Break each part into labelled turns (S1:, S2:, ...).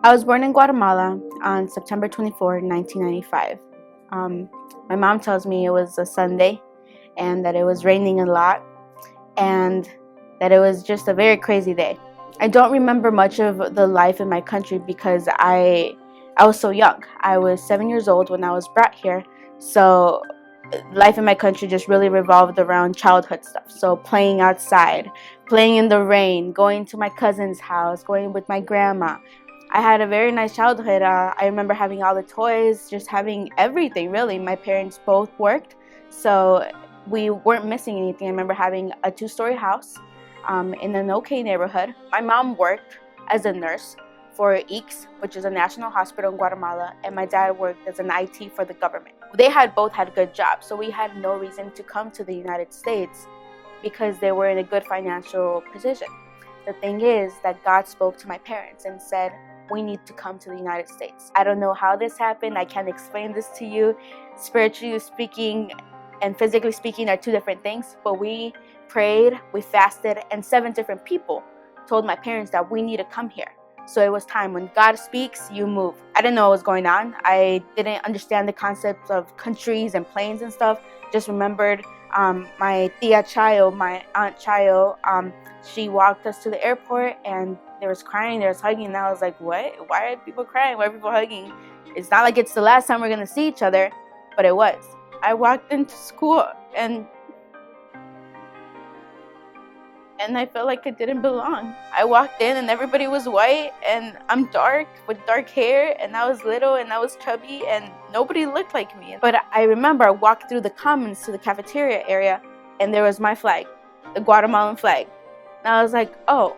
S1: I was born in Guatemala on September 24, 1995. My mom tells me it was a Sunday and that it was raining a lot and that it was just a very crazy day. I don't remember much of the life in my country because I was so young. I was 7 years old when I was brought here. So life in my country just really revolved around childhood stuff. So playing outside, playing in the rain, going to my cousin's house, going with my grandma. I had a very nice childhood. I remember having all the toys, just having everything, really. My parents both worked, so we weren't missing anything. I remember having a 2-story house in an okay neighborhood. My mom worked as a nurse for ICS, which is a national hospital in Guatemala, and my dad worked as an IT for the government. They both had good jobs, so we had no reason to come to the United States because they were in a good financial position. The thing is that God spoke to my parents and said, we need to come to the United States. I don't know how this happened. I can't explain this to you. Spiritually speaking and physically speaking are two different things, but we prayed, we fasted, and 7 different people told my parents that we need to come here. So it was time. When God speaks, you move. I didn't know what was going on. I didn't understand the concepts of countries and planes and stuff. Just remembered my tia Chayo, my aunt Chayo, she walked us to the airport and there was crying, there was hugging, and I was like, what? Why are people crying? Why are people hugging? It's not like it's the last time we're going to see each other, but it was. I walked into school and I felt like I didn't belong. I walked in and everybody was white and I'm dark with dark hair and I was little and I was chubby and nobody looked like me. But I remember I walked through the commons to the cafeteria area and there was my flag, the Guatemalan flag. And I was like, oh,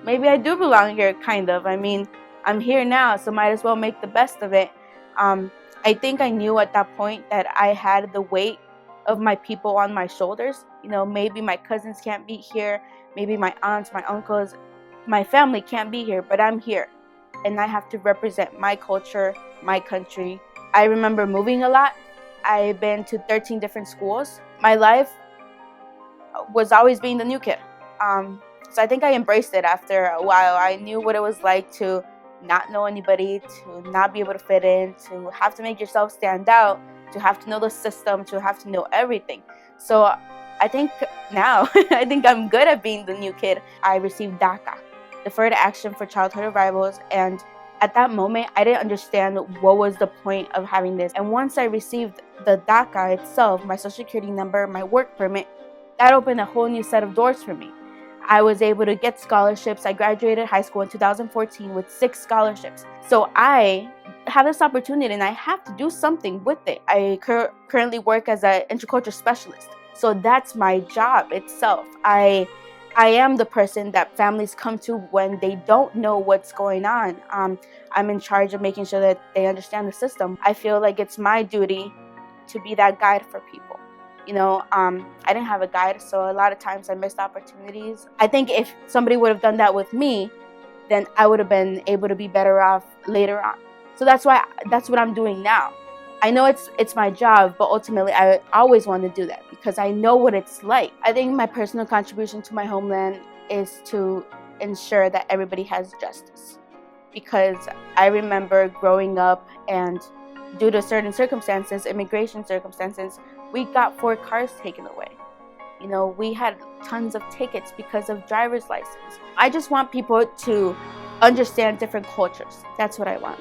S1: maybe I do belong here, kind of. I mean, I'm here now, so might as well make the best of it. I think I knew at that point that I had the weight of my people on my shoulders. You know, maybe my cousins can't be here, maybe my aunts, my uncles, my family can't be here, but I'm here. And I have to represent my culture, my country. I remember moving a lot. I've been to 13 different schools. My life was always being the new kid. So I think I embraced it after a while. I knew what it was like to not know anybody, to not be able to fit in, to have to make yourself stand out, to have to know the system, to have to know everything. So I think now, I think I'm good at being the new kid. I received DACA, Deferred Action for Childhood Arrivals, and at that moment, I didn't understand what was the point of having this. And once I received the DACA itself, my social security number, my work permit, that opened a whole new set of doors for me. I was able to get scholarships. I graduated high school in 2014 with 6 scholarships. So I have this opportunity and I have to do something with it. I currently work as an intercultural specialist. So that's my job itself. I am the person that families come to when they don't know what's going on. I'm in charge of making sure that they understand the system. I feel like it's my duty to be that guide for people. You know, I didn't have a guide, so a lot of times I missed opportunities. I think if somebody would have done that with me, then I would have been able to be better off later on. So that's what I'm doing now. I know it's my job, but ultimately I always want to do that because I know what it's like. I think my personal contribution to my homeland is to ensure that everybody has justice. Because I remember growing up and due to certain circumstances, immigration circumstances, we got 4 cars taken away. You know, we had tons of tickets because of driver's license. I just want people to understand different cultures. That's what I want.